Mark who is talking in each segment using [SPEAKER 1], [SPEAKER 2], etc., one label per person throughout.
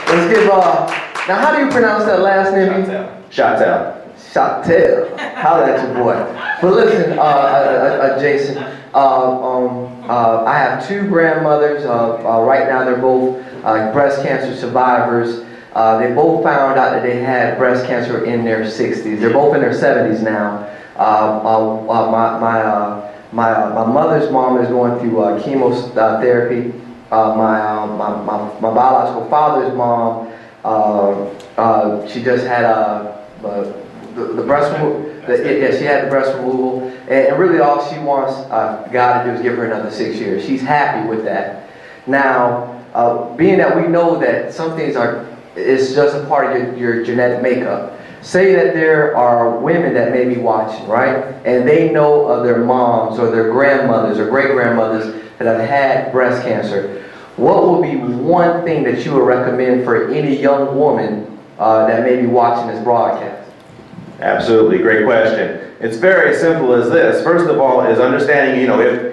[SPEAKER 1] Let's give, now how do you pronounce that last name?
[SPEAKER 2] Chatel.
[SPEAKER 1] Chatel. Holla at your boy. But listen, Jason, I have two grandmothers. Right now they're both breast cancer survivors. They both found out that they had breast cancer in their 60s. They're both in their 70s now. My mother's mom is going through chemotherapy. My biological father's mom, she just had the breast removal. She had the breast removal, and really all she wants God to do is give her another 6 years. She's happy with that. Now, being that we know that some things it's just a part of your genetic makeup. Say that there are women that may be watching, right? And they know of their moms or their grandmothers or great-grandmothers that have had breast cancer. What would be one thing that you would recommend for any young woman that may be watching this broadcast?
[SPEAKER 2] Absolutely, great question. It's very simple as this. First of all, is understanding,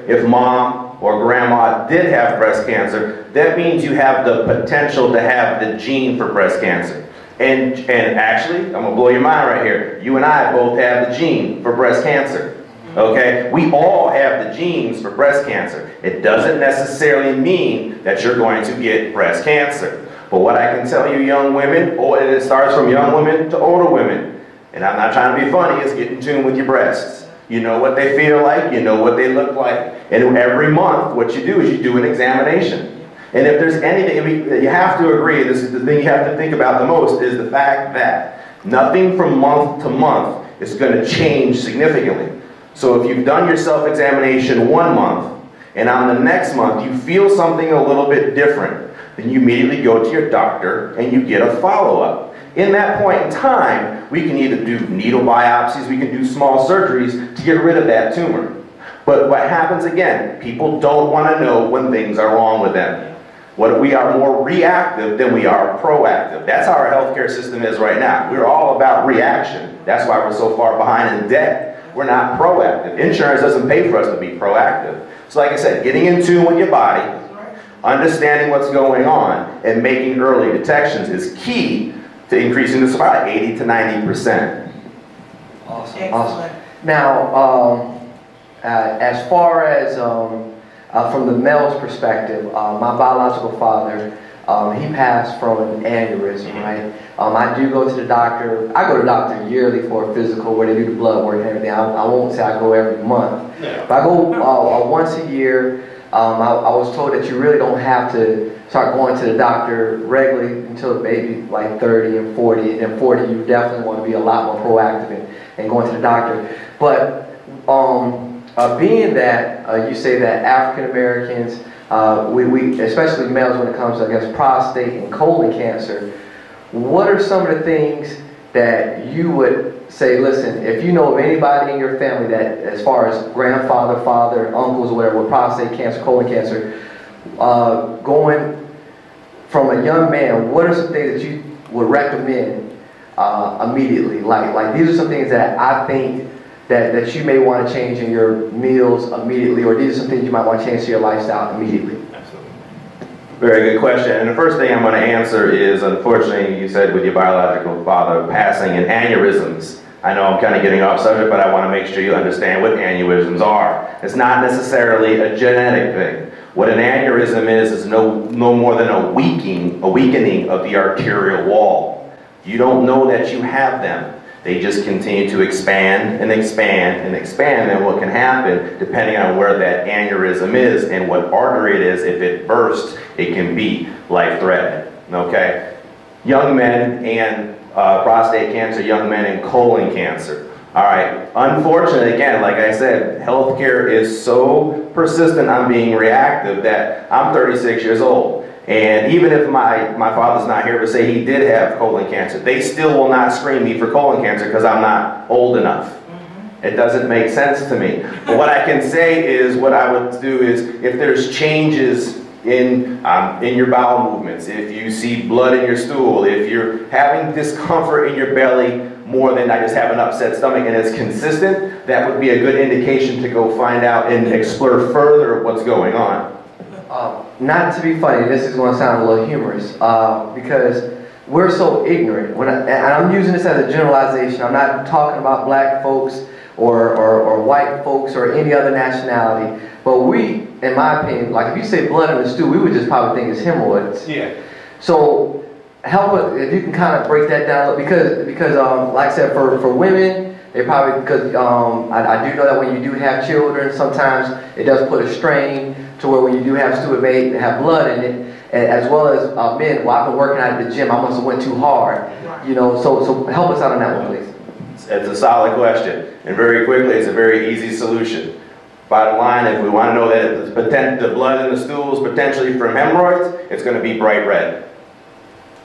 [SPEAKER 2] if mom or grandma did have breast cancer, that means you have the potential to have the gene for breast cancer. And actually, I'm going to blow your mind right here. You and I both have the gene for breast cancer. Okay? We all have the genes for breast cancer. It doesn't necessarily mean that you're going to get breast cancer. But what I can tell you, young women, and it starts from young women to older women, and I'm not trying to be funny, is get in tune with your breasts. You know what they feel like, you know what they look like. And every month, what you do is you do an examination. And if there's anything, you have to agree, this is the thing you have to think about the most, is the fact that nothing from month to month is going to change significantly. So if you've done your self-examination 1 month, and on the next month you feel something a little bit different, then you immediately go to your doctor and you get a follow-up. In that point in time, we can either do needle biopsies, we can do small surgeries to get rid of that tumor. But what happens again, people don't want to know when things are wrong with them. We are more reactive than we are proactive. That's how our healthcare system is right now. We're all about reaction. That's why we're so far behind in debt. We're not proactive. Insurance doesn't pay for us to be proactive. So like I said, getting in tune with your body, understanding what's going on, and making early detections is key to increasing the survival, 80 to 90%.
[SPEAKER 1] Awesome. Awesome. Now, as far as from the male's perspective, my biological father, he passed from an aneurysm, right? I do go to the doctor. I go to the doctor yearly for a physical where they do the blood work and everything. I won't say I go every month. But I go once a year. I was told that you really don't have to start going to the doctor regularly until maybe like 30 and 40. And 40, you definitely want to be a lot more proactive in going to the doctor. But being that you say that African Americans, we especially males when it comes to, I guess, prostate and colon cancer, what are some of the things that you would say, listen, if you know of anybody in your family that, as far as grandfather, father, uncles, or whatever, with prostate cancer, colon cancer, going from a young man, what are some things that you would recommend immediately? Like these are some things that I think that you may want to change in your meals immediately, or these are some things you might want to change to your lifestyle immediately.
[SPEAKER 2] Absolutely. Very good question. And the first thing I'm going to answer is, unfortunately, you said with your biological father passing in aneurysms. I know I'm kind of getting off subject, but I want to make sure you understand what aneurysms are. It's not necessarily a genetic thing. What an aneurysm is no more than a weakening of the arterial wall. You don't know that you have them. They just continue to expand and expand and expand, and what can happen, depending on where that aneurysm is and what artery it is, if it bursts, it can be life-threatening, okay? Young men and prostate cancer, young men and colon cancer. All right, unfortunately, again, like I said, healthcare is so persistent on being reactive that I'm 36 years old. And even if my father's not here to say he did have colon cancer, they still will not screen me for colon cancer because I'm not old enough. It doesn't make sense to me. But what I can say is, what I would do is, if there's changes in your bowel movements, if you see blood in your stool, if you're having discomfort in your belly more than I just have an upset stomach and it's consistent, that would be a good indication to go find out and explore further what's going on.
[SPEAKER 1] not to be funny, this is going to sound a little humorous, because we're so ignorant. And I'm using this as a generalization. I'm not talking about black folks or white folks or any other nationality. But we, in my opinion, like if you say blood in the stew, we would just probably think it's hemorrhoids.
[SPEAKER 2] Yeah.
[SPEAKER 1] So help us, if you can kind of break that down, because like I said, for women, they probably, because I do know that when you do have children, sometimes it does put a strain to where when you do have stew, it may have blood in it, and as well as men. Well, I've been working out at the gym, I must have went too hard, you know. So help us out on that one, please.
[SPEAKER 2] It's a solid question, and very quickly, it's a very easy solution. Bottom line, if we want to know that the blood in the stool is potentially from hemorrhoids, it's going to be bright red.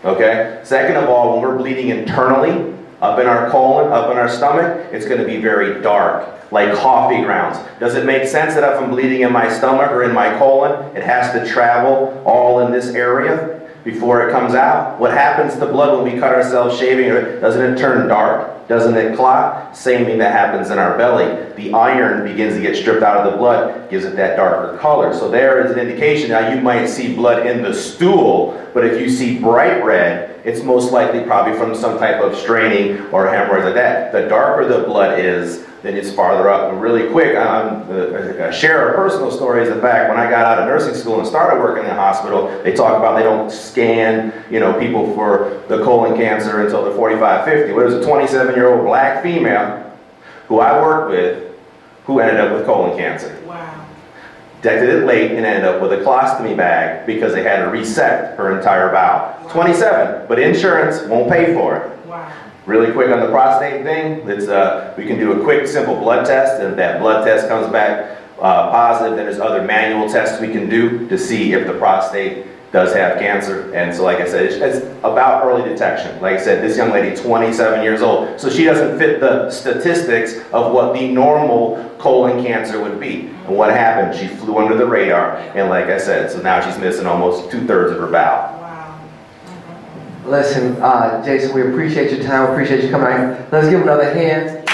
[SPEAKER 2] Okay? Second of all, when we're bleeding internally, up in our colon, up in our stomach, it's going to be very dark, like coffee grounds. Does it make sense that if I'm bleeding in my stomach or in my colon, it has to travel all in this area before it comes out? What happens to blood when we cut ourselves shaving? Doesn't it turn dark? Doesn't it clot? Same thing that happens in our belly. The iron begins to get stripped out of the blood, gives it that darker color. So there is an indication. Now you might see blood in the stool, but if you see bright red, it's most likely probably from some type of straining or hemorrhoids like that. The darker the blood is, then it's farther up. And really quick, share a personal story is the fact when I got out of nursing school and started working in the hospital, they talk about they don't scan, you know, people for the colon cancer until they're 45, 50. Well, there's a 27-year-old black female who I worked with who ended up with colon cancer.
[SPEAKER 3] Wow.
[SPEAKER 2] Detected it late and ended up with a colostomy bag because they had to resect her entire bowel. Wow. 27, but insurance won't pay for it.
[SPEAKER 3] Wow.
[SPEAKER 2] Really quick on the prostate thing, it's, we can do a quick, simple blood test, and if that blood test comes back positive, then there's other manual tests we can do to see if the prostate does have cancer. And so, like I said, it's about early detection. Like I said, this young lady, 27 years old, so she doesn't fit the statistics of what the normal colon cancer would be. And what happened? She flew under the radar, and like I said, so now she's missing almost 2/3 of her bowel.
[SPEAKER 1] Listen, Jason, we appreciate your time. We appreciate you coming out here. Let's give him another hand.